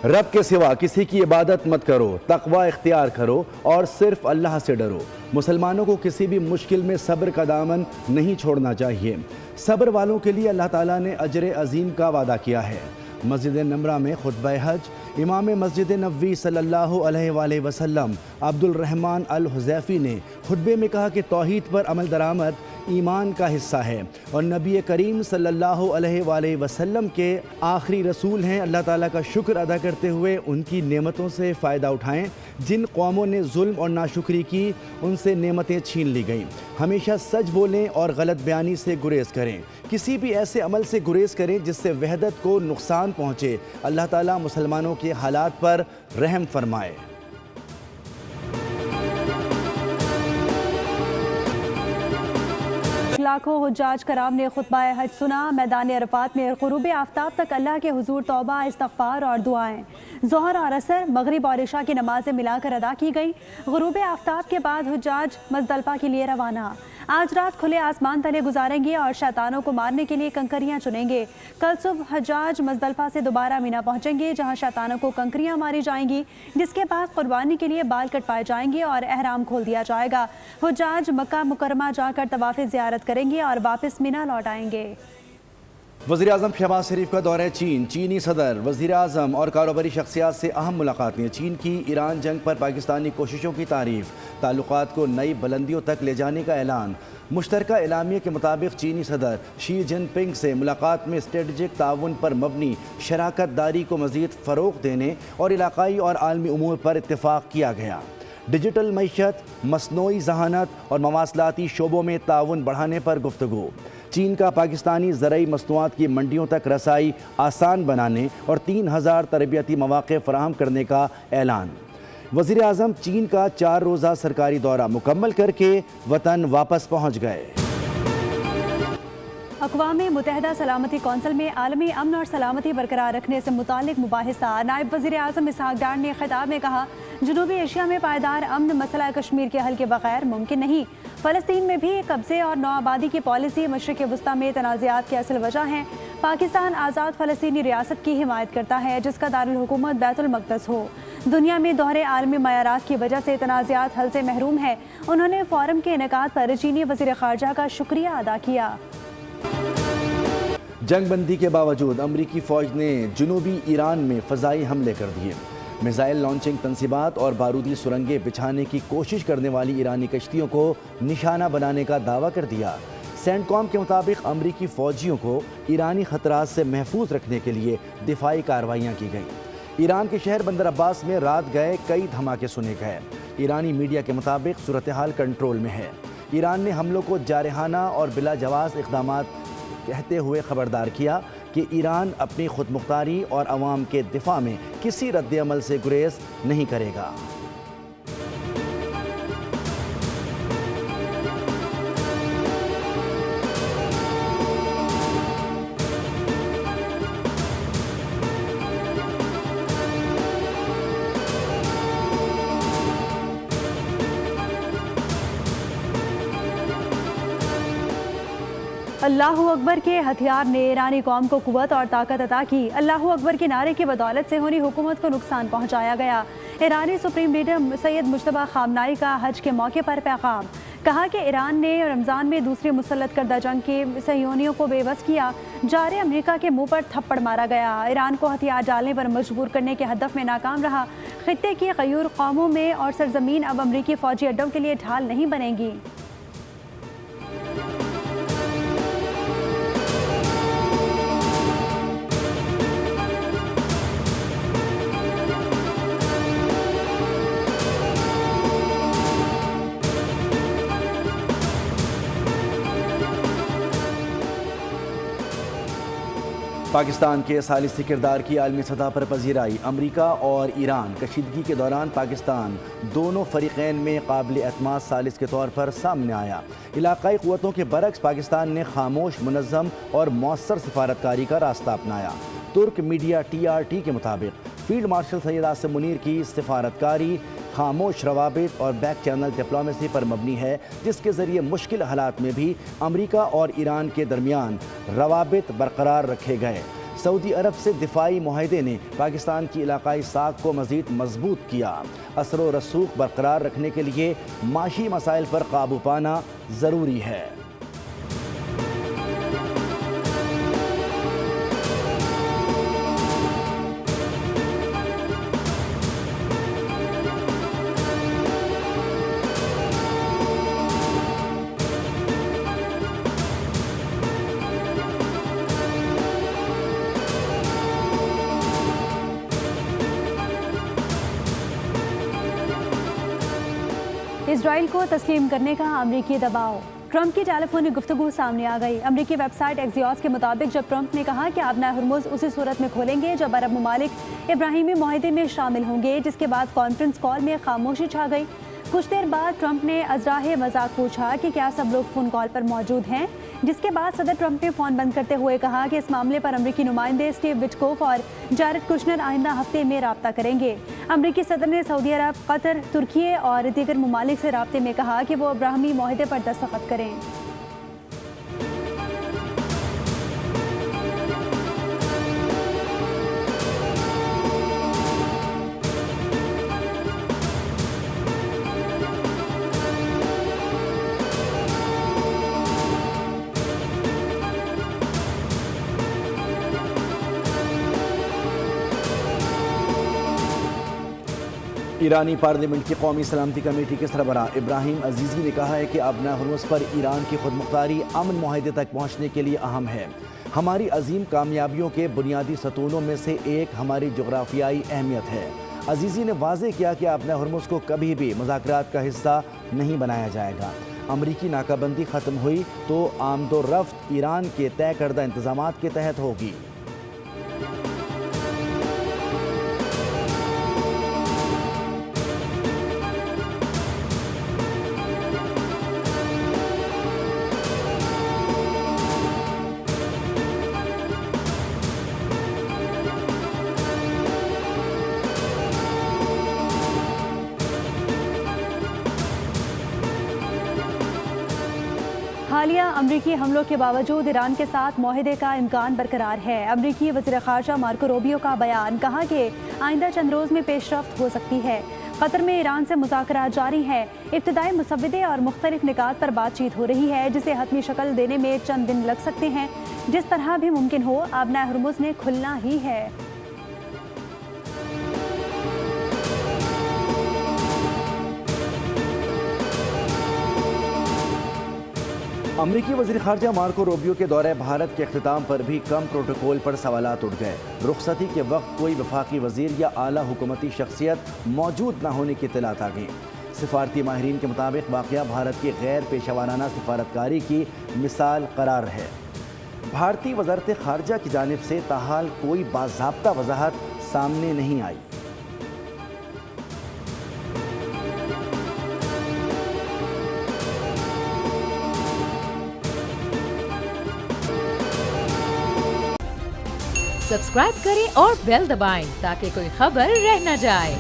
رب کے سوا کسی کی عبادت مت کرو، تقوی اختیار کرو اور صرف اللہ سے ڈرو۔ مسلمانوں کو کسی بھی مشکل میں صبر کا دامن نہیں چھوڑنا چاہیے۔ صبر والوں کے لیے اللہ تعالیٰ نے اجر عظیم کا وعدہ کیا ہے۔ مسجد نمرہ میں خطبہ حج امام مسجد نبوی صلی اللہ علیہ وآلہ وسلم عبد الرحمن الحذیفی نے خطبے میں کہا کہ توحید پر عمل درآمد ایمان کا حصہ ہے اور نبی کریم صلی اللہ علیہ وآلہ وسلم کے آخری رسول ہیں۔ اللہ تعالیٰ کا شکر ادا کرتے ہوئے ان کی نعمتوں سے فائدہ اٹھائیں۔ جن قوموں نے ظلم اور ناشکری کی ان سے نعمتیں چھین لی گئیں۔ ہمیشہ سچ بولیں اور غلط بیانی سے گریز کریں۔ کسی بھی ایسے عمل سے گریز کریں جس سے وحدت کو نقصان پہنچے۔ اللہ تعالیٰ مسلمانوں کے حالات پر رحم فرمائے۔ لاکھوں حجاج کرام نے خطبہ حج سنا۔ میدان عرفات میں غروب آفتاب تک اللہ کے حضور توبہ، استغفار اور دعائیں۔ ظہر اور عصر، مغرب اور عشاء کی نمازیں ملا کر ادا کی گئیں۔ غروب آفتاب کے بعد حجاج مزدلفہ کے لیے روانہ۔ آج رات کھلے آسمان تلے گزاریں گے اور شیطانوں کو مارنے کے لیے کنکریاں چنیں گے۔ کل صبح حجاج مزدلفہ سے دوبارہ مینا پہنچیں گے جہاں شیطانوں کو کنکریاں ماری جائیں گی، جس کے بعد قربانی کے لیے بال کٹوائے جائیں گے اور احرام کھول دیا جائے گا۔ حجاج مکہ مکرمہ جا کر طواف زیارت کریں گے اور واپس مینا لوٹ آئیں گے۔ وزیراعظم شہباز شریف کا دورہ چین۔ چینی صدر، وزیراعظم اور کاروباری شخصیات سے اہم ملاقاتیں۔ چین کی ایران جنگ پر پاکستانی کوششوں کی تعریف، تعلقات کو نئی بلندیوں تک لے جانے کا اعلان۔ مشترکہ اعلامیے کے مطابق چینی صدر شی جن پنگ سے ملاقات میں اسٹریٹجک تعاون پر مبنی شراکت داری کو مزید فروغ دینے اور علاقائی اور عالمی امور پر اتفاق کیا گیا۔ ڈیجیٹل معیشت، مصنوعی ذہانت اور مواصلاتی شعبوں میں تعاون بڑھانے پر گفتگو۔ چین کا پاکستانی زرعی مصنوعات کی منڈیوں تک رسائی آسان بنانے اور 3000 تربیتی مواقع فراہم کرنے کا اعلان۔ وزیر اعظم چین کا 4 روزہ سرکاری دورہ مکمل کر کے وطن واپس پہنچ گئے۔ اقوام متحدہ سلامتی کونسل میں عالمی امن اور سلامتی برقرار رکھنے سے متعلق مباحثہ۔ نائب وزیر اعظم اسحاق ڈار نے خطاب میں کہا، جنوبی ایشیا میں پائیدار امن مسئلہ کشمیر کے حل کے بغیر ممکن نہیں۔ فلسطین میں بھی قبضے اور نوآبادی کی پالیسی مشرق وسطیٰ میں تنازعات کی اصل وجہ ہیں۔ پاکستان آزاد فلسطینی ریاست کی حمایت کرتا ہے جس کا دارالحکومت بیت المقدس ہو۔ دنیا میں دوہرے عالمی معیارات کی وجہ سے تنازعات حل سے محروم ہے۔ انہوں نے فورم کے انعقاد پر چینی وزیر خارجہ کا شکریہ ادا کیا۔ جنگ بندی کے باوجود امریکی فوج نے جنوبی ایران میں فضائی حملے کر دیے۔ میزائل لانچنگ تنصیبات اور بارودی سرنگیں بچھانے کی کوشش کرنے والی ایرانی کشتیوں کو نشانہ بنانے کا دعویٰ کر دیا۔ سینٹ کام کے مطابق امریکی فوجیوں کو ایرانی خطرات سے محفوظ رکھنے کے لیے دفاعی کارروائیاں کی گئیں۔ ایران کے شہر بندر عباس میں رات گئے کئی دھماکے سنے گئے۔ ایرانی میڈیا کے مطابق صورتحال کنٹرول میں ہے۔ ایران نے حملوں کو جارحانہ اور بلا جواز اقدامات کہتے ہوئے خبردار کیا کہ ایران اپنی خود مختاری اور عوام کے دفاع میں کسی رد عمل سے گریز نہیں کرے گا۔ اللہ اکبر کے ہتھیار نے ایرانی قوم کو قوت اور طاقت عطا کی۔ اللہ اکبر کے نعرے کی بدولت سے ہونی حکومت کو نقصان پہنچایا گیا۔ ایرانی سپریم لیڈر سید مجتبیٰ خامنائی کا حج کے موقع پر پیغام، کہا کہ ایران نے رمضان میں دوسری مسلط کردہ جنگ کے صہیونیوں کو بے بس کیا۔ جارے امریکہ کے منہ پر تھپڑ مارا گیا۔ ایران کو ہتھیار ڈالنے پر مجبور کرنے کے ہدف میں ناکام رہا۔ خطے کی غیور قوموں میں اور سرزمین اب امریکی فوجی اڈوں کے لیے ڈھال نہیں بنے گی۔ پاکستان کے ثالثی کردار کی عالمی سطح پر پذیرائی۔ امریکہ اور ایران کشیدگی کے دوران پاکستان دونوں فریقین میں قابل اعتماد ثالث کے طور پر سامنے آیا۔ علاقائی قوتوں کے برعکس پاکستان نے خاموش، منظم اور مؤثر سفارتکاری کا راستہ اپنایا۔ ترک میڈیا TRT کے مطابق فیلڈ مارشل سید عاصم منیر کی سفارتکاری خاموش روابط اور بیک چینل ڈپلومیسی پر مبنی ہے، جس کے ذریعے مشکل حالات میں بھی امریکہ اور ایران کے درمیان روابط برقرار رکھے گئے۔ سعودی عرب سے دفاعی معاہدے نے پاکستان کی علاقائی ساکھ کو مزید مضبوط کیا۔ اثر و رسوخ برقرار رکھنے کے لیے معاشی مسائل پر قابو پانا ضروری ہے۔ اسرائیل کو تسلیم کرنے کا امریکی دباؤ۔ ٹرمپ کی ٹیلی فونک گفتگو سامنے آ گئی۔ امریکی ویب سائٹ ایکزیوس کے مطابق جب ٹرمپ نے کہا کہ آبنائے ہرمز اسی صورت میں کھولیں گے جب عرب ممالک ابراہیمی معاہدے میں شامل ہوں گے، جس کے بعد کانفرنس کال میں خاموشی چھا گئی۔ کچھ دیر بعد ٹرمپ نے ازراہ مذاق پوچھا کہ کیا سب لوگ فون کال پر موجود ہیں، جس کے بعد صدر ٹرمپ نے فون بند کرتے ہوئے کہا کہ اس معاملے پر امریکی نمائندے اسٹیو وٹکوف اور جارڈ کشنر آئندہ ہفتے میں رابطہ کریں گے۔ امریکی صدر نے سعودی عرب، قطر، ترکی اور دیگر ممالک سے رابطے میں کہا کہ وہ ابراہیمی معاہدے پر دستخط کریں۔ ایرانی پارلیمنٹ کی قومی سلامتی کمیٹی کے سربراہ ابراہیم عزیزی نے کہا ہے کہ آبنائے ہرمز پر ایران کی خود مختاری امن معاہدے تک پہنچنے کے لیے اہم ہے۔ ہماری عظیم کامیابیوں کے بنیادی ستونوں میں سے ایک ہماری جغرافیائی اہمیت ہے۔ عزیزی نے واضح کیا کہ آبنائے ہرمز کو کبھی بھی مذاکرات کا حصہ نہیں بنایا جائے گا۔ امریکی ناکہ بندی ختم ہوئی تو آمد و رفت ایران کے طے کردہ انتظامات کے تحت ہوگی۔ حالیہ امریکی حملوں کے باوجود ایران کے ساتھ معاہدے کا امکان برقرار ہے۔ امریکی وزیر خارجہ مارکو روبیو کا بیان، کہا کہ آئندہ چند روز میں پیش رفت ہو سکتی ہے۔ قطر میں ایران سے مذاکرات جاری ہیں۔ ابتدائی مسودے اور مختلف نکات پر بات چیت ہو رہی ہے، جسے حتمی شکل دینے میں چند دن لگ سکتے ہیں۔ جس طرح بھی ممکن ہو، آبنائے ہرمز نے کھلنا ہی ہے۔ امریکی وزیر خارجہ مارکو روبیو کے دورہ بھارت کے اختتام پر بھی کم پروٹوکول پر سوالات اٹھ گئے۔ رخصتی کے وقت کوئی وفاقی وزیر یا اعلیٰ حکومتی شخصیت موجود نہ ہونے کی اطلاعات آ گئی۔ سفارتی ماہرین کے مطابق واقعہ بھارت کی غیر پیشہ ورانہ سفارتکاری کی مثال قرار ہے۔ بھارتی وزارت خارجہ کی جانب سے تاحال کوئی باضابطہ وضاحت سامنے نہیں آئی۔ سبسکرائب کریں اور بیل دبائیں تاکہ کوئی خبر رہ نہ جائے۔